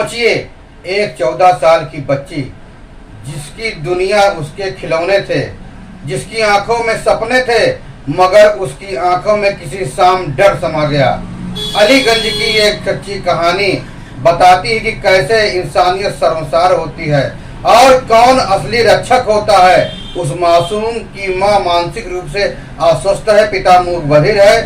सोचिए, एक 14 साल की बच्ची जिसकी दुनिया उसके खिलौने थे, जिसकी आंखों में सपने थे, मगर उसकी आंखों में किसी शाम डर समा गया। अलीगंज की एक सच्ची कहानी बताती है कि कैसे इंसानियत शर्मसार होती है और कौन असली रक्षक होता है। उस मासूम की मां मानसिक रूप से अस्वस्थ है, पिता मूक बधिर है,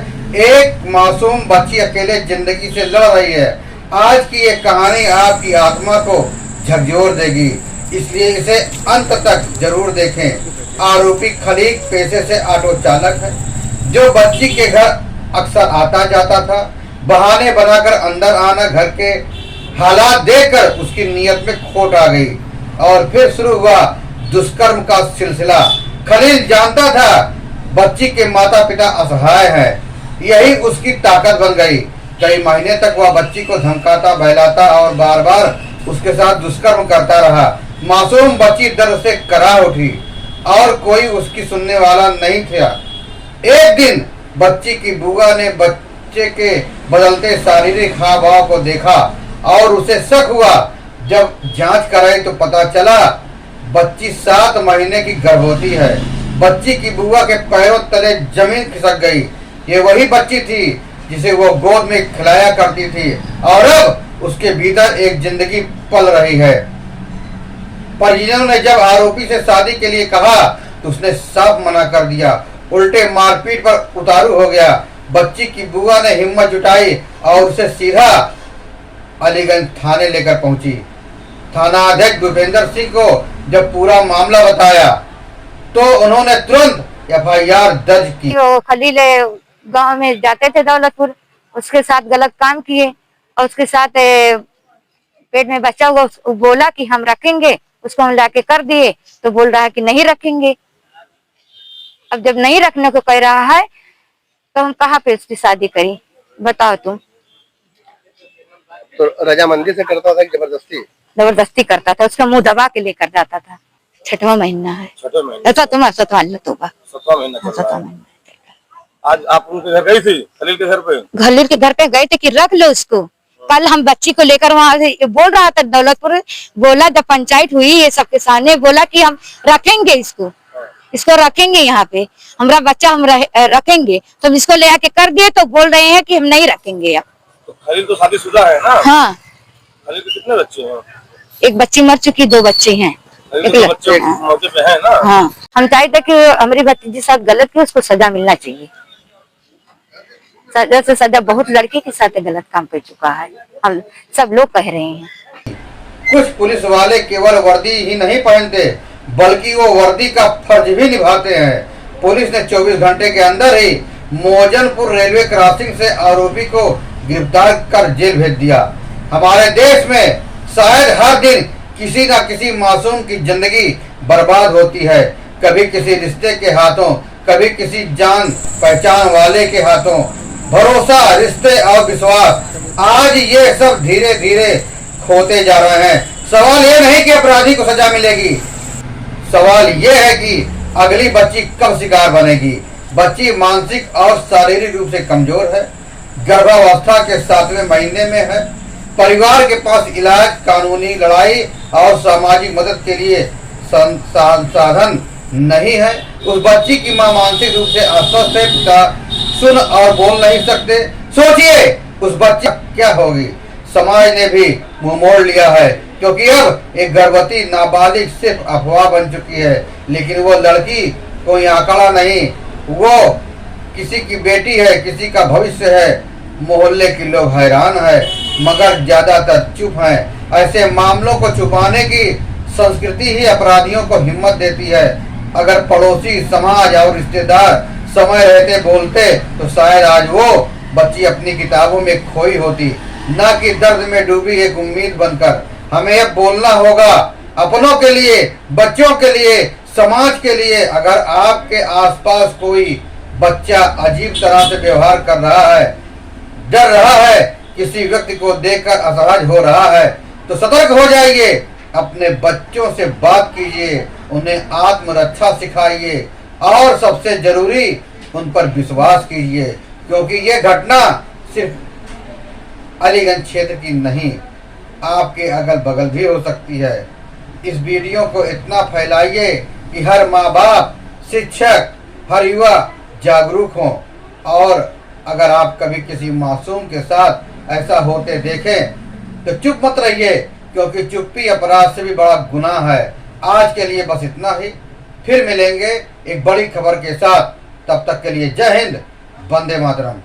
एक मासूम बच्ची अकेले जिंदगी से लड़ रही है। आज की ये कहानी आपकी आत्मा को झकझोर देगी, इसलिए इसे अंत तक जरूर देखें। आरोपी खलील पेशे से ऑटो चालक है, जो बच्ची के घर अक्सर आता जाता था। बहाने बनाकर अंदर आना, घर के हालात देखकर उसकी नीयत में खोट आ गई और फिर शुरू हुआ दुष्कर्म का सिलसिला। खलील जानता था बच्ची के माता पिता असहाय हैं, यही उसकी ताकत बन गई। कई महीने तक वह बच्ची को धमकाता, बहलाता और बार बार उसके साथ दुष्कर्म करता रहा। मासूम बच्ची दर्द से करा उठी और कोई उसकी सुनने वाला नहीं था। एक दिन बच्ची की बुआ ने बच्चे के बदलते शारीरिक हाव भाव को देखा और उसे शक हुआ। जब जांच कराई तो पता चला बच्ची 7 महीने की गर्भवती है। बच्ची की बुआ के पैरों तले जमीन खिसक गई। ये वही बच्ची थी जिसे वो गोद में खिलाया करती थी और अब उसके भीतर एक जिंदगी पल रही है। परिजनों ने जब आरोपी से शादी के लिए कहा तो उसने साफ मना कर दिया, उल्टे मारपीट पर उतारू हो गया। बच्ची की बुआ ने हिम्मत जुटाई और उसे सीधा अलीगंज थाने लेकर पहुंची। थानाध्यक्ष भूपेंद्र सिंह को जब पूरा मामला बताया तो उन्होंने तुरंत एफआईआर दर्ज की। वो खलील गांव में जाते थे दौलतपुर, उसके साथ गलत काम किए और उसके साथ पेट में बच्चा हुआ। बोला कि हम रखेंगे, उसको हम लाके कर दिए तो बोल रहा है कि नहीं रखेंगे। अब जब नहीं रखने को कह रहा है तो हम कहाँ पे उसकी शादी करी, बताओ तुम। तो रजामंदी से करता था कि जबरदस्ती करता था, उसका मुंह दबा के लेकर जाता था। 6वां महीना है। 7वां महीना। अच्छा तुम 7वां तोबा 7वां महीना। 7वां महीना। आज आप उनके घर गई थी, खलील के घर पे? खलील के घर पे गए थे कि रख लो उसको। कल हम बच्ची को लेकर वहां से बोल रहा था दौलतपुर, बोला जब पंचायत हुई ये सबके सामने, बोला कि हम रखेंगे इसको रखेंगे, यहाँ पे हमारा बच्चा हम रखेंगे। तो हम इसको ले आके कर दिए तो बोल रहे हैं कि हम नहीं रखेंगे। अब तो खलील तो शादीशुदा है ना? हाँ। खलील के कितने बच्चे हैं? एक बच्ची मर चुकी, 2 बच्चे हैं। एक बच्चे मौके पे हैं ना? हाँ। हम चाहते कि हमारी भतीजी साथ गलत की, उसको सजा मिलना चाहिए। सजा से सजा, बहुत लड़की के साथ गलत काम कर चुका है, हम सब लोग कह रहे हैं। कुछ पुलिस वाले केवल वर्दी ही नहीं पहनते बल्कि वो वर्दी का फर्ज भी निभाते हैं। पुलिस ने 24 घंटे के अंदर ही मोजनपुर रेलवे क्रॉसिंग से आरोपी को गिरफ्तार कर जेल भेज दिया। हमारे देश में शायद हर दिन किसी न किसी मासूम की जिंदगी बर्बाद होती है, कभी किसी रिश्ते के हाथों, कभी किसी जान पहचान वाले के हाथों। भरोसा, रिश्ते और विश्वास आज ये सब धीरे धीरे खोते जा रहे हैं। सवाल ये नहीं कि अपराधी को सजा मिलेगी, सवाल ये है कि अगली बच्ची कब शिकार बनेगी। बच्ची मानसिक और शारीरिक रूप से कमजोर है, गर्भावस्था के 7वें महीने में है, परिवार के पास इलाज, कानूनी लड़ाई और सामाजिक मदद के लिए संसाधन नहीं है। उस बच्ची की मां मानसिक रूप से अस्वस्थ है, पिता सुन और बोल नहीं सकते। सोचिए उस बच्ची क्या होगी। समाज ने भी मुंह मोड़ लिया है क्योंकि अब एक गर्भवती नाबालिग सिर्फ अफवाह बन चुकी है, लेकिन वो लड़की कोई आंकड़ा नहीं, वो किसी की बेटी है, किसी का भविष्य है। मोहल्ले के लोग हैरान है मगर ज्यादातर चुप हैं। ऐसे मामलों को छुपाने की संस्कृति ही अपराधियों को हिम्मत देती है। अगर पड़ोसी, समाज और रिश्तेदार समय रहते बोलते तो शायद आज वो बच्ची अपनी किताबों में खोई होती, न कि दर्द में डूबी एक उम्मीद बनकर। हमें अब बोलना होगा, अपनों के लिए, बच्चों के लिए, समाज के लिए। अगर आपके आसपास कोई बच्चा अजीब तरह से व्यवहार कर रहा है, डर रहा है, किसी व्यक्ति को देखकर असहज हो रहा है, तो सतर्क हो जाइए। अपने बच्चों से बात कीजिए, उन्हें आत्मरक्षा सिखाइए और सबसे जरूरी उन पर विश्वास कीजिए, क्योंकि ये घटना सिर्फ अलीगंज क्षेत्र की नहीं आपके अगल बगल भी हो सकती है। इस वीडियो को इतना फैलाइए कि हर माँ बाप, शिक्षक, हर युवा जागरूक हों। और अगर आप कभी किसी मासूम के साथ ऐसा होते देखें तो चुप मत रहिए, क्योंकि चुप्पी अपराध से भी बड़ा गुनाह है। आज के लिए बस इतना ही, फिर मिलेंगे एक बड़ी खबर के साथ। तब तक के लिए जय हिंद, वंदे मातरम।